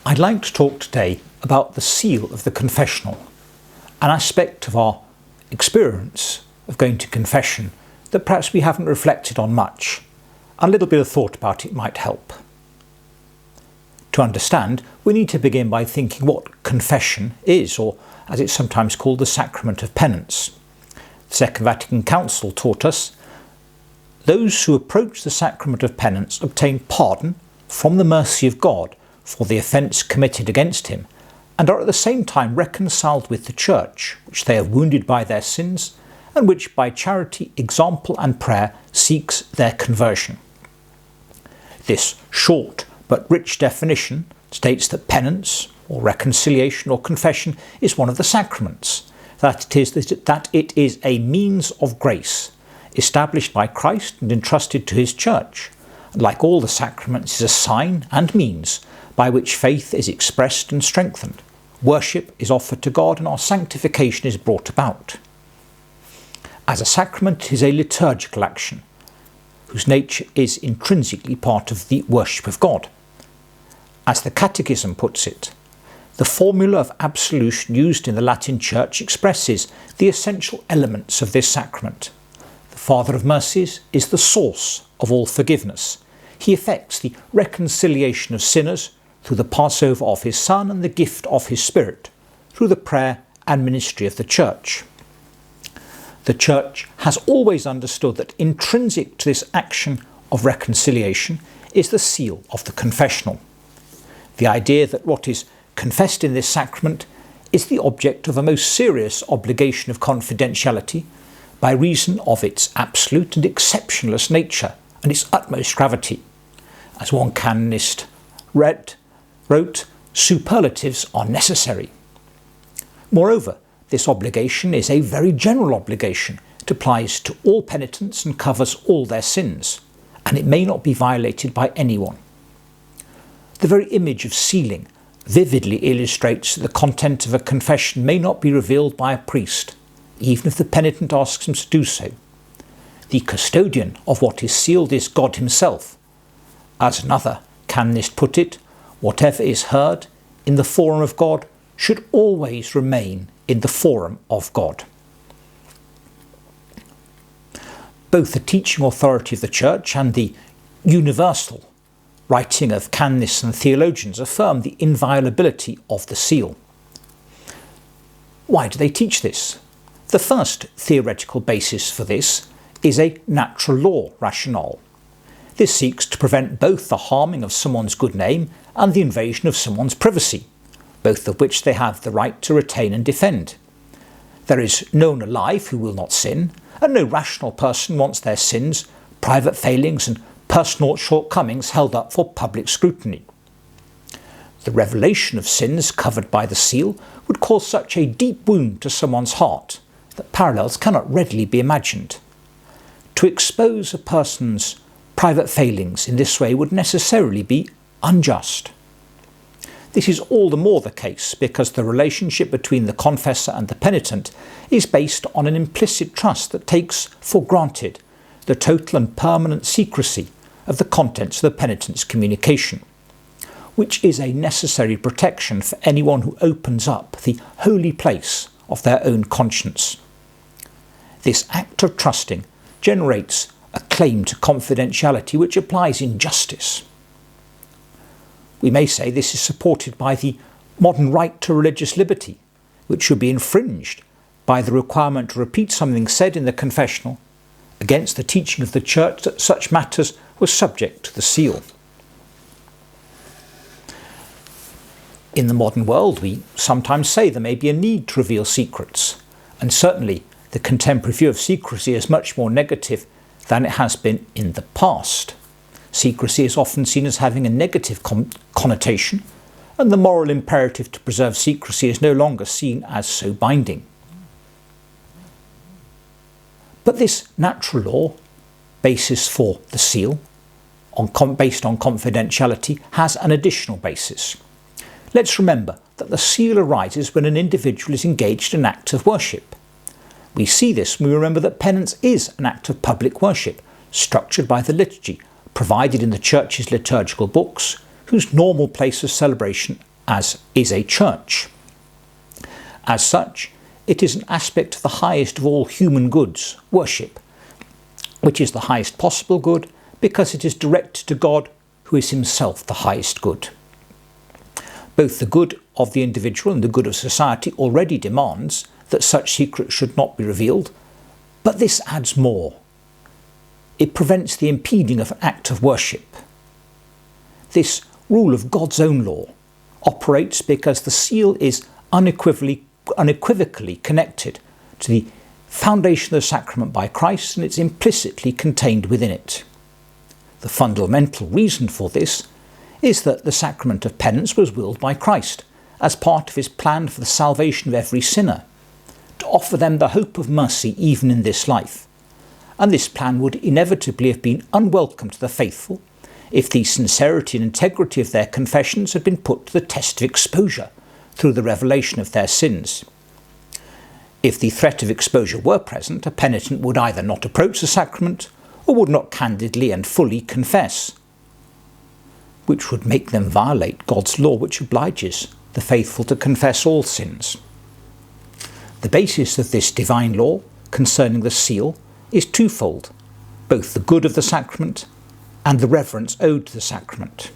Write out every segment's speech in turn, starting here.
I'd like to talk today about the seal of the confessional, an aspect of our experience of going to confession that perhaps we haven't reflected on much. A little bit of thought about it might help. To understand, we need to begin by thinking what confession is, or as it's sometimes called, the sacrament of penance. The Second Vatican Council taught us those who approach the sacrament of penance obtain pardon from the mercy of God for the offence committed against him, and are at the same time reconciled with the Church, which they have wounded by their sins, and which by charity, example and prayer seeks their conversion. This short but rich definition states that penance, or reconciliation or confession, is one of the sacraments, that it is a means of grace established by Christ and entrusted to his Church, and like all the sacraments is a sign and means by which faith is expressed and strengthened, worship is offered to God, and our sanctification is brought about. As a sacrament, it is a liturgical action, whose nature is intrinsically part of the worship of God. As the Catechism puts it, the formula of absolution used in the Latin Church expresses the essential elements of this sacrament. The Father of mercies is the source of all forgiveness. He effects the reconciliation of sinners through the Passover of his Son and the gift of his Spirit, through the prayer and ministry of the Church. The Church has always understood that intrinsic to this action of reconciliation is the seal of the confessional. The idea that what is confessed in this sacrament is the object of a most serious obligation of confidentiality by reason of its absolute and exceptionless nature and its utmost gravity. As one canonist wrote, superlatives are necessary. Moreover, this obligation is a very general obligation. It applies to all penitents and covers all their sins, and it may not be violated by anyone. The very image of sealing vividly illustrates that the content of a confession may not be revealed by a priest, even if the penitent asks him to do so. The custodian of what is sealed is God himself. As another canonist put it, whatever is heard in the forum of God should always remain in the forum of God. Both the teaching authority of the Church and the universal writing of canonists and theologians affirm the inviolability of the seal. Why do they teach this? The first theoretical basis for this is a natural law rationale. This seeks to prevent both the harming of someone's good name and the invasion of someone's privacy, both of which they have the right to retain and defend. There is no one alive who will not sin, and no rational person wants their sins, private failings and personal shortcomings held up for public scrutiny. The revelation of sins covered by the seal would cause such a deep wound to someone's heart that parallels cannot readily be imagined. To expose a person's private failings in this way would necessarily be unjust. This is all the more the case because the relationship between the confessor and the penitent is based on an implicit trust that takes for granted the total and permanent secrecy of the contents of the penitent's communication, which is a necessary protection for anyone who opens up the holy place of their own conscience. This act of trusting generates a claim to confidentiality which applies in justice. We may say this is supported by the modern right to religious liberty, which should be infringed by the requirement to repeat something said in the confessional against the teaching of the Church that such matters were subject to the seal. In the modern world, we sometimes say there may be a need to reveal secrets, and certainly the contemporary view of secrecy is much more negative than it has been in the past. Secrecy is often seen as having a negative connotation, and the moral imperative to preserve secrecy is no longer seen as so binding. But this natural law, basis for the seal, based on confidentiality, has an additional basis. Let's remember that the seal arises when an individual is engaged in an act of worship. We see this when we remember that penance is an act of public worship, structured by the liturgy, provided in the Church's liturgical books, whose normal place of celebration as is a church. As such, it is an aspect of the highest of all human goods, worship, which is the highest possible good because it is directed to God, who is himself the highest good. Both the good of the individual and the good of society already demands that such secrets should not be revealed, but this adds more. It prevents the impeding of an act of worship. This rule of God's own law operates because the seal is unequivocally connected to the foundation of the sacrament by Christ, and it's implicitly contained within it. The fundamental reason for this is that the sacrament of penance was willed by Christ as part of his plan for the salvation of every sinner, to offer them the hope of mercy even in this life. And this plan would inevitably have been unwelcome to the faithful if the sincerity and integrity of their confessions had been put to the test of exposure through the revelation of their sins. If the threat of exposure were present, a penitent would either not approach the sacrament or would not candidly and fully confess, which would make them violate God's law, which obliges the faithful to confess all sins. The basis of this divine law concerning the seal is twofold, both the good of the sacrament and the reverence owed to the sacrament.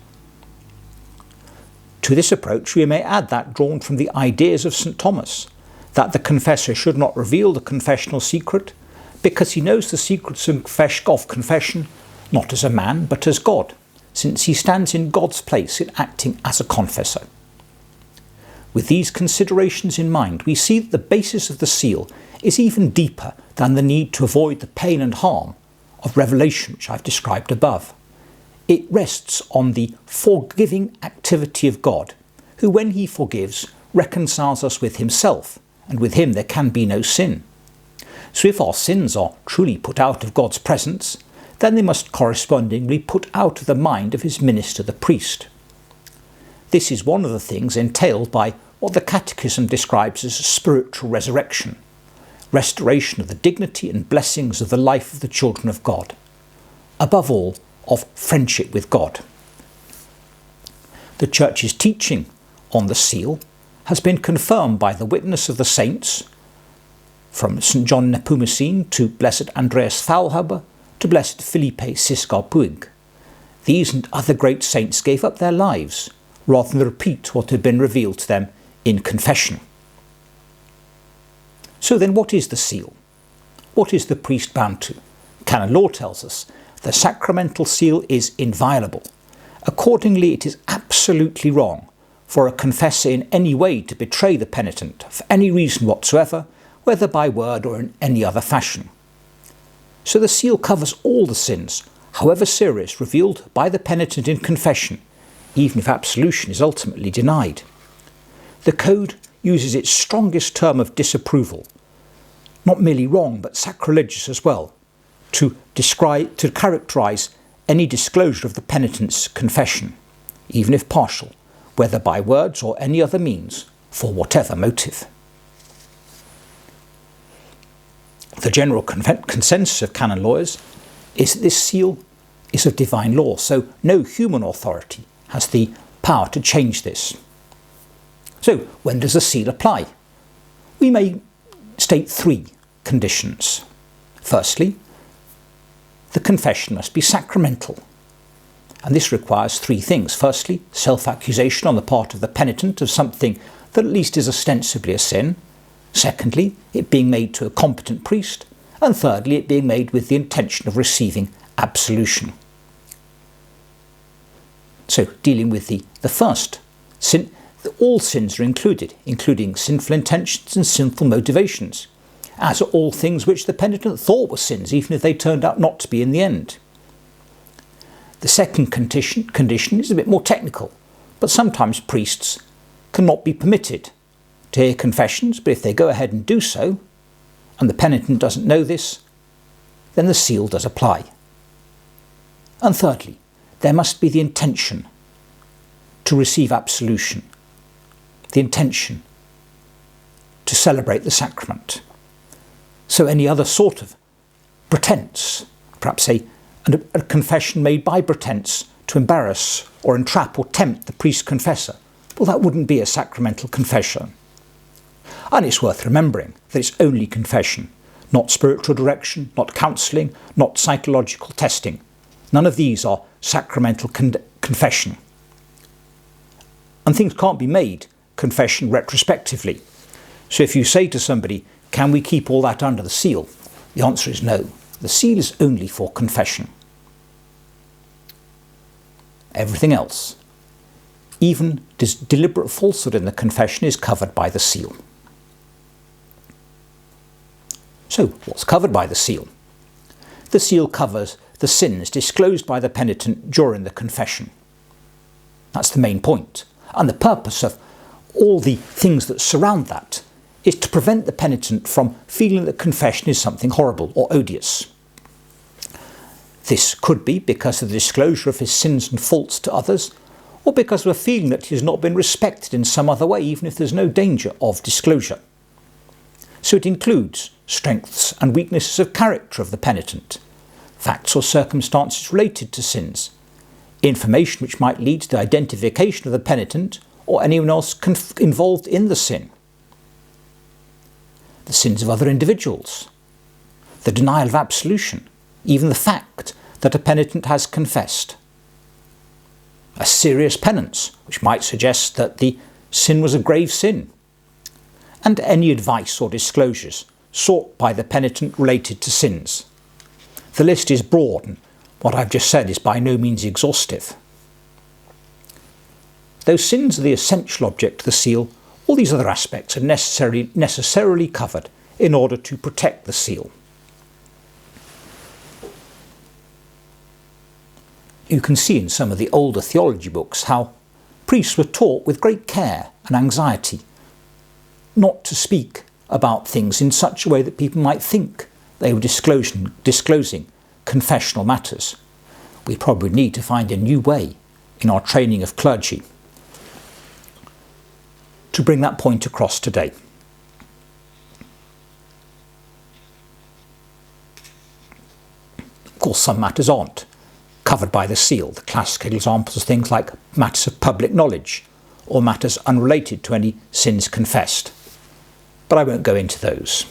To this approach we may add that drawn from the ideas of St. Thomas, that the confessor should not reveal the confessional secret because he knows the secrets of confession not as a man but as God, since he stands in God's place in acting as a confessor. With these considerations in mind, we see that the basis of the seal is even deeper than the need to avoid the pain and harm of revelation which I've described above. It rests on the forgiving activity of God, who when he forgives reconciles us with himself, and with him there can be no sin. So if our sins are truly put out of God's presence, then they must correspondingly put out of the mind of his minister, the priest. This is one of the things entailed by what the Catechism describes as spiritual resurrection, restoration of the dignity and blessings of the life of the children of God, above all, of friendship with God. The Church's teaching on the seal has been confirmed by the witness of the saints, from St. John Nepomucene to Blessed Andreas Faulhaber to Blessed Philippe Siscar-Puig. These and other great saints gave up their lives rather than repeat what had been revealed to them in confession. So then, what is the seal? What is the priest bound to? Canon law tells us the sacramental seal is inviolable. Accordingly, it is absolutely wrong for a confessor in any way to betray the penitent for any reason whatsoever, whether by word or in any other fashion. So the seal covers all the sins, however serious, revealed by the penitent in confession, even if absolution is ultimately denied. The Code uses its strongest term of disapproval, not merely wrong but sacrilegious as well, to characterise any disclosure of the penitent's confession, even if partial, whether by words or any other means, for whatever motive. The general consensus of canon lawyers is that this seal is of divine law, so no human authority has the power to change this. So, when does the seal apply? We may state three conditions. Firstly, the confession must be sacramental, and this requires three things. Firstly, self-accusation on the part of the penitent of something that at least is ostensibly a sin. Secondly, it being made to a competent priest. And thirdly, it being made with the intention of receiving absolution. So, dealing with the first, all sins are included, including sinful intentions and sinful motivations, as are all things which the penitent thought were sins, even if they turned out not to be in the end. The second condition is a bit more technical, but sometimes priests cannot be permitted to hear confessions, but if they go ahead and do so, and the penitent doesn't know this, then the seal does apply. And thirdly, there must be the intention to receive absolution, the intention to celebrate the sacrament. So any other sort of pretense, perhaps a confession made by pretense to embarrass or entrap or tempt the priest confessor, well, that wouldn't be a sacramental confession. And it's worth remembering that it's only confession, not spiritual direction, not counselling, not psychological testing. None of these are sacramental confession. And things can't be made confession retrospectively. So if you say to somebody, can we keep all that under the seal? The answer is no. The seal is only for confession. Everything else, even deliberate falsehood in the confession, is covered by the seal. So, what's covered by the seal? The seal covers the sins disclosed by the penitent during the confession. That's the main point. And the purpose of all the things that surround that is to prevent the penitent from feeling that confession is something horrible or odious. This could be because of the disclosure of his sins and faults to others, or because of a feeling that he has not been respected in some other way, even if there's no danger of disclosure. So it includes strengths and weaknesses of character of the penitent, facts or circumstances related to sins, information which might lead to the identification of the penitent or anyone else involved in the sin, the sins of other individuals, the denial of absolution, even the fact that a penitent has confessed, a serious penance, which might suggest that the sin was a grave sin, and any advice or disclosures sought by the penitent related to sins. The list is broad, and what I've just said is by no means exhaustive. Though sins are the essential object of the seal, all these other aspects are necessarily covered in order to protect the seal. You can see in some of the older theology books how priests were taught with great care and anxiety not to speak about things in such a way that people might think they were disclosing confessional matters. We probably need to find a new way in our training of clergy to bring that point across today. Of course, some matters aren't covered by the seal. The classical examples are things like matters of public knowledge or matters unrelated to any sins confessed. But I won't go into those.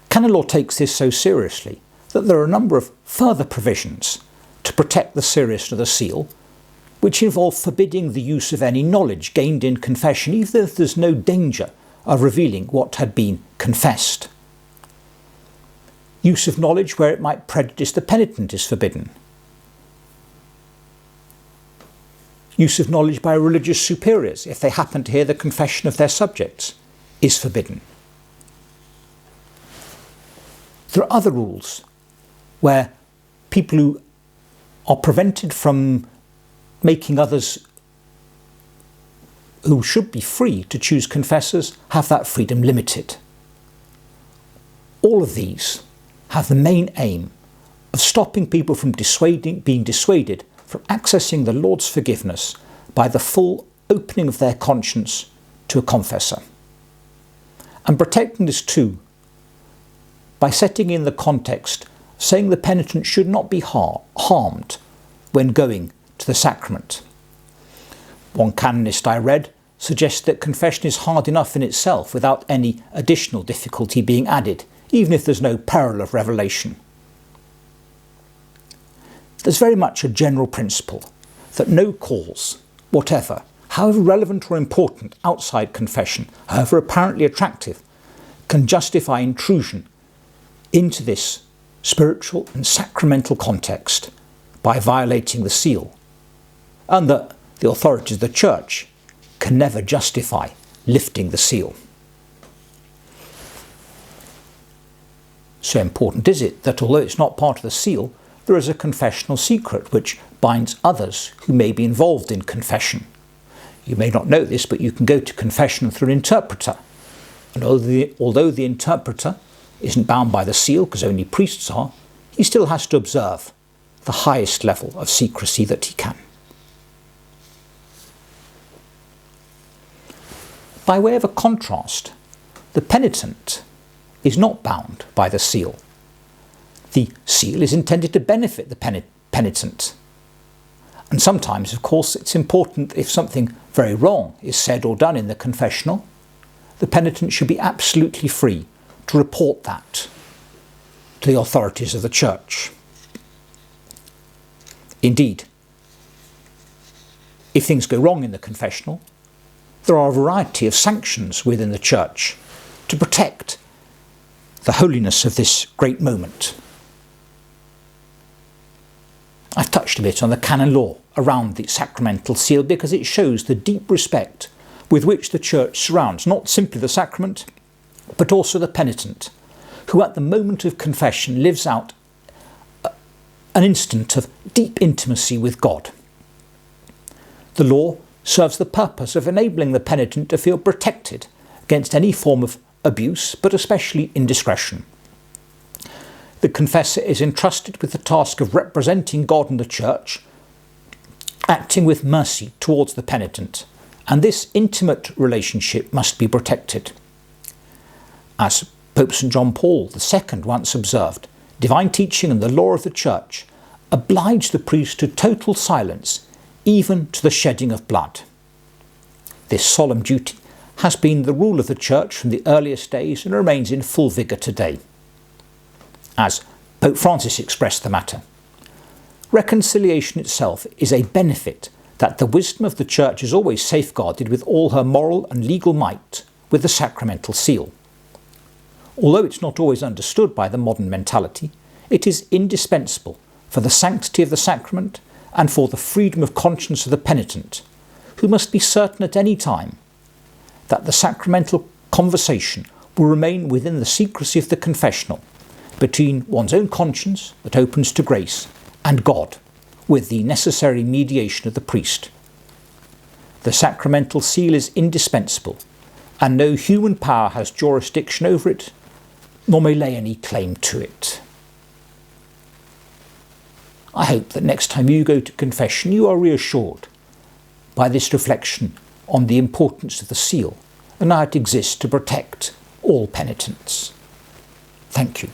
Canon law takes this so seriously that there are a number of further provisions to protect the seriousness of the seal, which involve forbidding the use of any knowledge gained in confession, even if there's no danger of revealing what had been confessed. Use of knowledge where it might prejudice the penitent is forbidden. Use of knowledge by religious superiors, if they happen to hear the confession of their subjects, is forbidden. There are other rules where people who are prevented from making others who should be free to choose confessors have that freedom limited. All of these have the main aim of stopping people from being dissuaded from accessing the Lord's forgiveness by the full opening of their conscience to a confessor. And protecting this too by setting in the context, saying the penitent should not be harmed when going to the sacrament. One canonist I read suggests that confession is hard enough in itself without any additional difficulty being added, even if there's no peril of revelation. There's very much a general principle that no cause, whatever, however relevant or important outside confession, however apparently attractive, can justify intrusion into this spiritual and sacramental context by violating the seal, and that the authorities of the Church can never justify lifting the seal. So important is it that although it's not part of the seal, there is a confessional secret which binds others who may be involved in confession. You may not know this, but you can go to confession through an interpreter. And although the interpreter isn't bound by the seal, because only priests are, he still has to observe the highest level of secrecy that he can. By way of a contrast, the penitent is not bound by the seal. The seal is intended to benefit the penitent, And sometimes, of course, it's important if something very wrong is said or done in the confessional, the penitent should be absolutely free to report that to the authorities of the Church. Indeed, if things go wrong in the confessional, there are a variety of sanctions within the Church to protect the holiness of this great moment. I've touched a bit on the canon law around the sacramental seal because it shows the deep respect with which the Church surrounds not simply the sacrament, but also the penitent, who at the moment of confession lives out an instant of deep intimacy with God. The law serves the purpose of enabling the penitent to feel protected against any form of abuse, but especially indiscretion. The confessor is entrusted with the task of representing God and the Church, acting with mercy towards the penitent, and this intimate relationship must be protected. As Pope St. John Paul II once observed, divine teaching and the law of the Church oblige the priest to total silence, even to the shedding of blood. This solemn duty has been the rule of the Church from the earliest days and remains in full vigour today. As Pope Francis expressed the matter, reconciliation itself is a benefit that the wisdom of the Church is always safeguarded with all her moral and legal might with the sacramental seal. Although it's not always understood by the modern mentality, it is indispensable for the sanctity of the sacrament and for the freedom of conscience of the penitent, who must be certain at any time that the sacramental conversation will remain within the secrecy of the confessional, between one's own conscience that opens to grace and God, with the necessary mediation of the priest. The sacramental seal is indispensable, and no human power has jurisdiction over it, nor may lay any claim to it. I hope that next time you go to confession you are reassured by this reflection on the importance of the seal and how it exists to protect all penitents. Thank you.